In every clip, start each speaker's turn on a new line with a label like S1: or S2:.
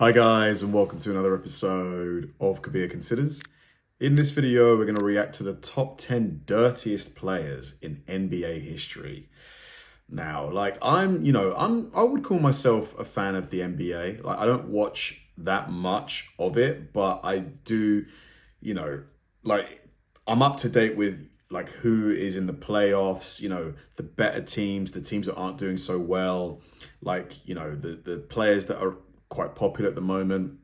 S1: Hi guys, and welcome to another episode of Kabir Considers. In this video, we're going to react to the top 10 dirtiest players in NBA history. Now, I would call myself a fan of the NBA. I don't watch that much of it, but I do, I'm up to date with who is in the playoffs, the better teams, the teams that aren't doing so well, the players that are quite popular at the moment.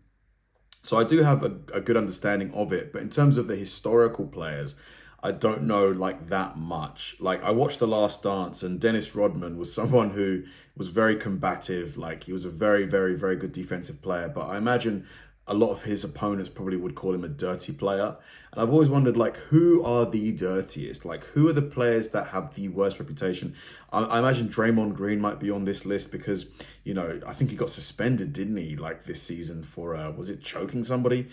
S1: So I do have a good understanding of it, but in terms of the historical players, I don't know that much. I watched The Last Dance, and Dennis Rodman was someone who was very combative. He was a very, very, very good defensive player, but I imagine a lot of his opponents probably would call him a dirty player. And I've always wondered, who are the dirtiest? Who are the players that have the worst reputation? I imagine Draymond Green might be on this list because, I think he got suspended, didn't he, this season for, was it choking somebody?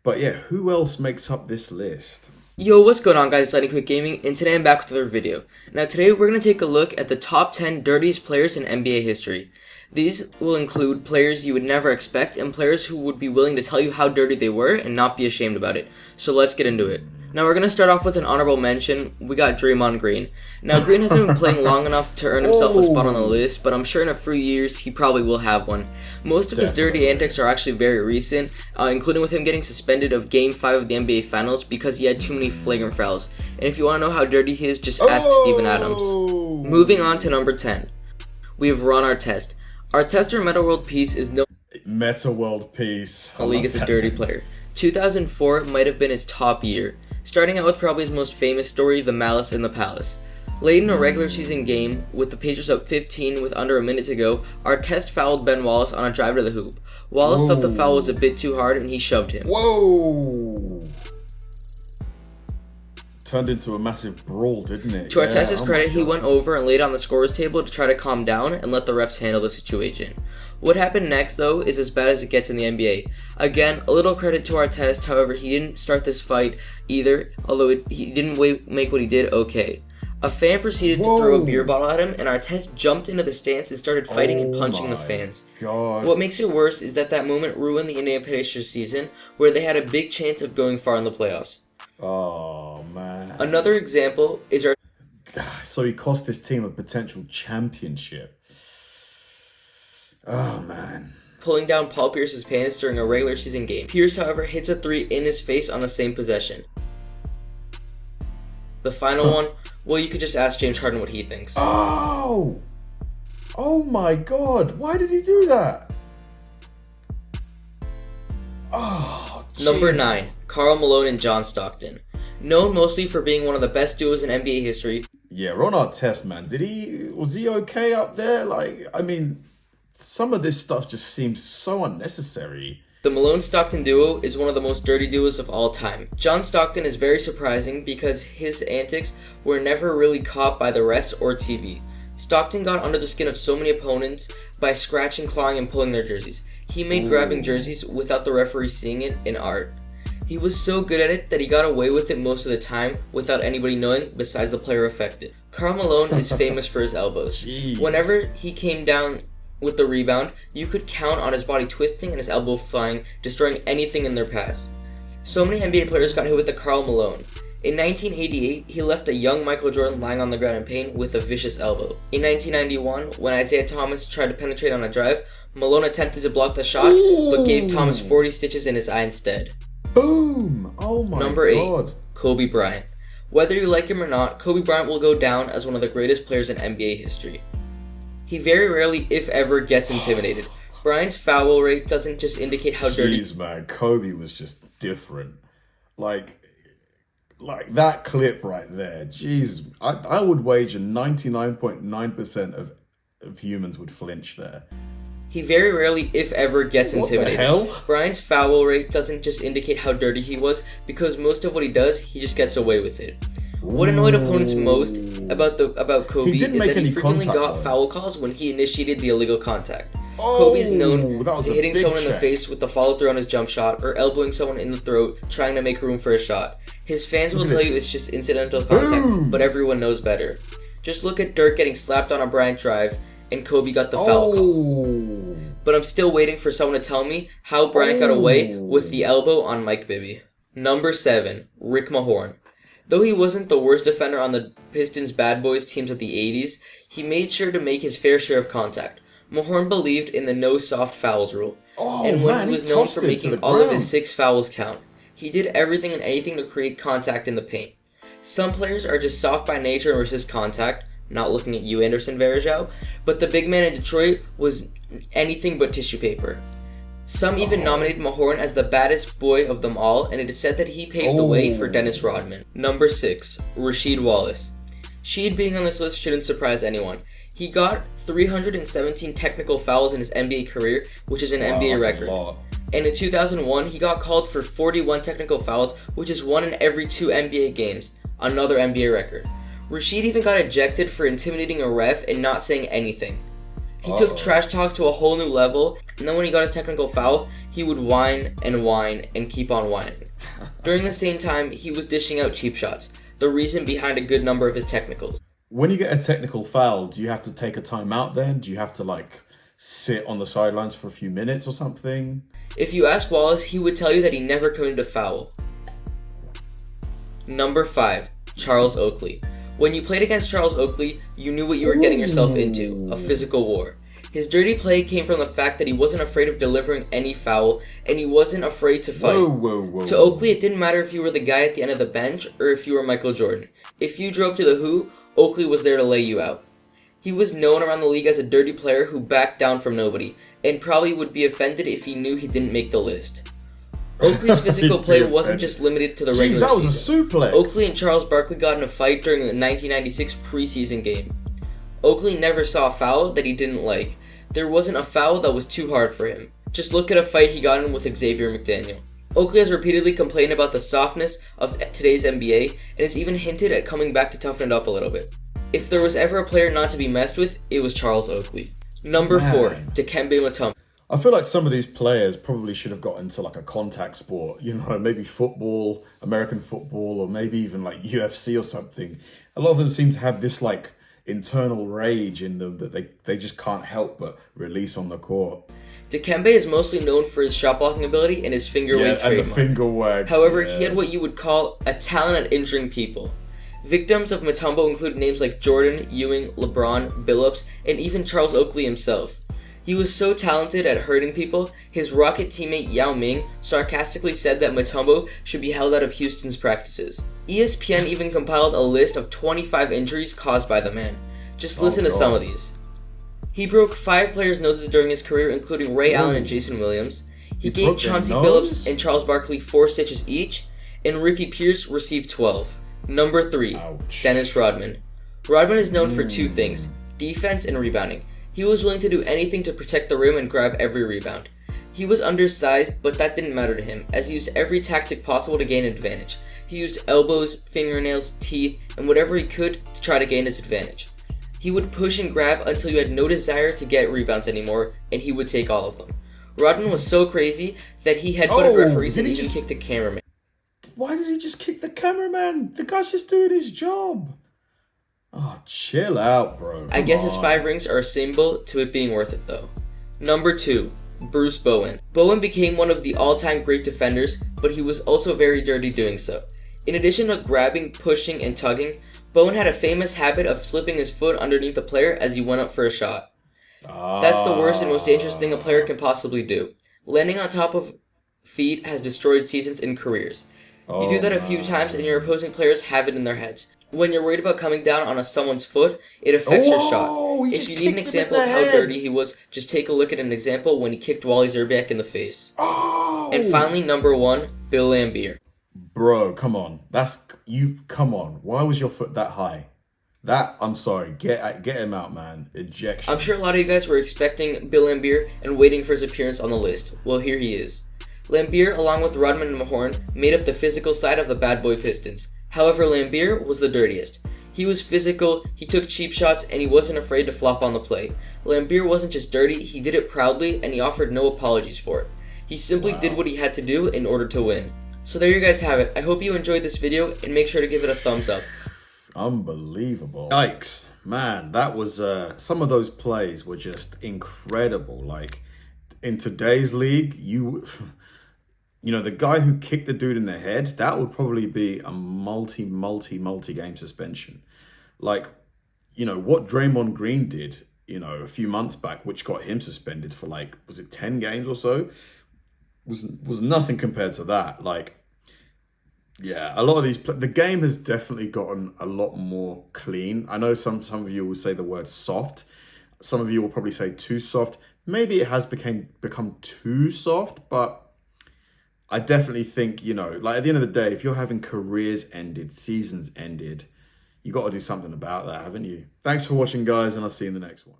S1: But yeah, who else makes up this list?
S2: Yo, what's going on guys, it's Lightning Quick Gaming, and today I'm back with another video. Now today we're going to take a look at the top 10 dirtiest players in NBA history. These will include players you would never expect and players who would be willing to tell you how dirty they were and not be ashamed about it. So let's get into it. Now we're going to start off with an honorable mention. We got Draymond Green. Now Green hasn't been playing long enough to earn himself a spot on the list, but I'm sure in a few years he probably will have one. Most of his dirty antics are actually very recent, including with him getting suspended of Game 5 of the NBA Finals because he had too many flagrant fouls. And if you want to know how dirty he is, just ask Steven Adams. Moving on to number 10. We have Ron Artest. Artest, or Metta World Peace, is no
S1: Metta World Peace.
S2: The league is a dirty player. 2004 might have been his top year, starting out with probably his most famous story, the Malice in the Palace. Late in a regular season game, with the Pacers up 15 with under a minute to go, Artest fouled Ben Wallace on a drive to the hoop. Wallace thought the foul was a bit too hard and he shoved him.
S1: Whoa! Turned into a massive brawl, didn't it?
S2: To Artest's credit, he went over and laid on the scorer's table to try to calm down and let the refs handle the situation. What happened next, though, is as bad as it gets in the NBA. Again, a little credit to Artest, however, he didn't start this fight either, although he didn't make what he did okay. A fan proceeded to throw a beer bottle at him, and Artest jumped into the stands and started fighting and punching the fans.
S1: God.
S2: What makes it worse is that moment ruined the Indiana Pacers season, where they had a big chance of going far in the playoffs.
S1: Oh, man.
S2: Another example is
S1: So he cost his team a potential championship. Oh, man.
S2: Pulling down Paul Pierce's pants during a regular season game. Pierce, however, hits a three in his face on the same possession. The final one, well, you could just ask James Harden what he thinks.
S1: Oh! Oh my God! Why did he do that? Oh,
S2: Number 9. Karl Malone and John Stockton. Known mostly for being one of the best duos in NBA history.
S1: Yeah, Ron Artest, man. Was he okay up there? Some of this stuff just seems so unnecessary.
S2: The Malone-Stockton duo is one of the most dirty duos of all time. John Stockton is very surprising because his antics were never really caught by the refs or TV. Stockton got under the skin of so many opponents by scratching, clawing, and pulling their jerseys. He made grabbing jerseys without the referee seeing it an art. He was so good at it that he got away with it most of the time without anybody knowing besides the player affected. Karl Malone is famous for his elbows.
S1: Jeez.
S2: Whenever he came down with the rebound, you could count on his body twisting and his elbow flying, destroying anything in their path. So many NBA players got hit with the Karl Malone. In 1988, he left a young Michael Jordan lying on the ground in pain with a vicious elbow. In 1991, when Isaiah Thomas tried to penetrate on a drive, Malone attempted to block the shot, but gave Thomas 40 stitches in his eye instead.
S1: Boom! Oh my God.
S2: Number 8. Kobe Bryant. Whether you like him or not, Kobe Bryant will go down as one of the greatest players in NBA history. He very rarely, if ever, gets intimidated. Bryant's foul rate doesn't just indicate how dirty...
S1: Jeez, man. Kobe was just different. Like that clip right there. Jeez. I would wager 99.9% of humans would flinch there.
S2: He very rarely, if ever, gets intimidated.
S1: What the hell?
S2: Bryant's foul rate doesn't just indicate how dirty he was, because most of what he does, he just gets away with it. What annoyed opponents most about Kobe is that he frequently got foul calls when he initiated the illegal contact. Kobe is known to hitting someone in the face with the follow-through on his jump shot, or elbowing someone in the throat, trying to make room for a shot. His fans will tell you it's just incidental contact, but everyone knows better. Just look at Dirk getting slapped on a Bryant drive, and Kobe got the foul call. but I'm still waiting for someone to tell me how Bryant got away with the elbow on Mike Bibby. Number 7, Rick Mahorn. Though he wasn't the worst defender on the Pistons bad boys teams of the 80s, he made sure to make his fair share of contact. Mahorn believed in the no soft fouls rule, and when he was known for making all of his 6 fouls count. He did everything and anything to create contact in the paint. Some players are just soft by nature and resist contact, not looking at you, Anderson Varejao, but the big man in Detroit was anything but tissue paper. Some even nominated Mahorn as the baddest boy of them all, and it is said that he paved the way for Dennis Rodman. Number 6, Rasheed Wallace. Sheed being on this list shouldn't surprise anyone. He got 317 technical fouls in his NBA career, which is an NBA record. And in 2001, he got called for 41 technical fouls, which is 1 in every 2 NBA games, another NBA record. Rasheed even got ejected for intimidating a ref and not saying anything. He took trash talk to a whole new level, and then when he got his technical foul, he would whine and keep on whining. During the same time, he was dishing out cheap shots, the reason behind a good number of his technicals.
S1: When you get a technical foul, do you have to take a timeout then? Do you have to sit on the sidelines for a few minutes or something?
S2: If you ask Wallace, he would tell you that he never committed a foul. Number 5, Charles Oakley. When you played against Charles Oakley, you knew what you were getting yourself into, a physical war. His dirty play came from the fact that he wasn't afraid of delivering any foul, and he wasn't afraid to fight. To Oakley, it didn't matter if you were the guy at the end of the bench or if you were Michael Jordan. If you drove to the hoop, Oakley was there to lay you out. He was known around the league as a dirty player who backed down from nobody, and probably would be offended if he knew he didn't make the list. Oakley's physical play wasn't just limited to the regular season.
S1: That was a suplex.
S2: Oakley and Charles Barkley got in a fight during the 1996 preseason game. Oakley never saw a foul that he didn't like. There wasn't a foul that was too hard for him. Just look at a fight he got in with Xavier McDaniel. Oakley has repeatedly complained about the softness of today's NBA and has even hinted at coming back to toughen it up a little bit. If there was ever a player not to be messed with, it was Charles Oakley. Number 4, Dikembe Mutombo.
S1: I feel like some of these players probably should have got into a contact sport, maybe football, American football, or maybe even UFC or something. A lot of them seem to have this internal rage in them that they just can't help but release on the court.
S2: Dikembe is mostly known for his shot blocking ability and his finger wave trademark.
S1: And the finger wag.
S2: However, he had what you would call a talent at injuring people. Victims of Mutombo include names like Jordan, Ewing, LeBron, Billups, and even Charles Oakley himself. He was so talented at hurting people, his Rocket teammate Yao Ming sarcastically said that Mutombo should be held out of Houston's practices. ESPN even compiled a list of 25 injuries caused by the man. Just listen to some of these. He broke 5 players' noses during his career, including Ray Allen and Jason Williams. He gave Chauncey Billups and Charles Barkley 4 stitches each, and Ricky Pierce received 12. Number 3, Dennis Rodman. Rodman is known for 2 things, defense and rebounding. He was willing to do anything to protect the rim and grab every rebound. He was undersized, but that didn't matter to him, as he used every tactic possible to gain advantage. He used elbows, fingernails, teeth, and whatever he could to try to gain his advantage. He would push and grab until you had no desire to get rebounds anymore, and he would take all of them. Rodman was so crazy that he headbutted referees and even kicked a cameraman.
S1: Why did he just kick the cameraman? The guy's just doing his job. Oh, chill out, bro.
S2: I guess his 5 rings are a symbol to it being worth it, though. Number 2, Bruce Bowen. Bowen became one of the all-time great defenders, but he was also very dirty doing so. In addition to grabbing, pushing, and tugging, Bowen had a famous habit of slipping his foot underneath the player as he went up for a shot. That's the worst and most dangerous thing a player can possibly do. Landing on top of feet has destroyed seasons and careers. You do that a few times and your opposing players have it in their heads. When you're worried about coming down on someone's foot, it affects your shot. If you need an example of how dirty he was, just take a look at an example when he kicked Wally Zerbiak in the face. And finally, number 1, Bill Laimbeer.
S1: Bro, come on. Come on. Why was your foot that high? I'm sorry. Get him out, man. Ejection.
S2: I'm sure a lot of you guys were expecting Bill Laimbeer and waiting for his appearance on the list. Well, here he is. Laimbeer, along with Rodman and Mahorn, made up the physical side of the bad boy Pistons. However, Laimbeer was the dirtiest. He was physical, he took cheap shots, and he wasn't afraid to flop on the play. Laimbeer wasn't just dirty, he did it proudly, and he offered no apologies for it. He simply did what he had to do in order to win. So there you guys have it. I hope you enjoyed this video, and make sure to give it a thumbs up.
S1: Unbelievable. Yikes. Man, that was, some of those plays were just incredible. in today's league, the guy who kicked the dude in the head, that would probably be a multi game suspension. Like, what Draymond Green did, a few months back, which got him suspended for like, was it 10 games or so? Was nothing compared to that. Like, yeah, a lot of the game has definitely gotten a lot more clean. I know some of you will say the word soft. Some of you will probably say too soft. Maybe it has become too soft, but I definitely think, like at the end of the day, if you're having careers ended, seasons ended, you got to do something about that, haven't you? Thanks for watching, guys, and I'll see you in the next one.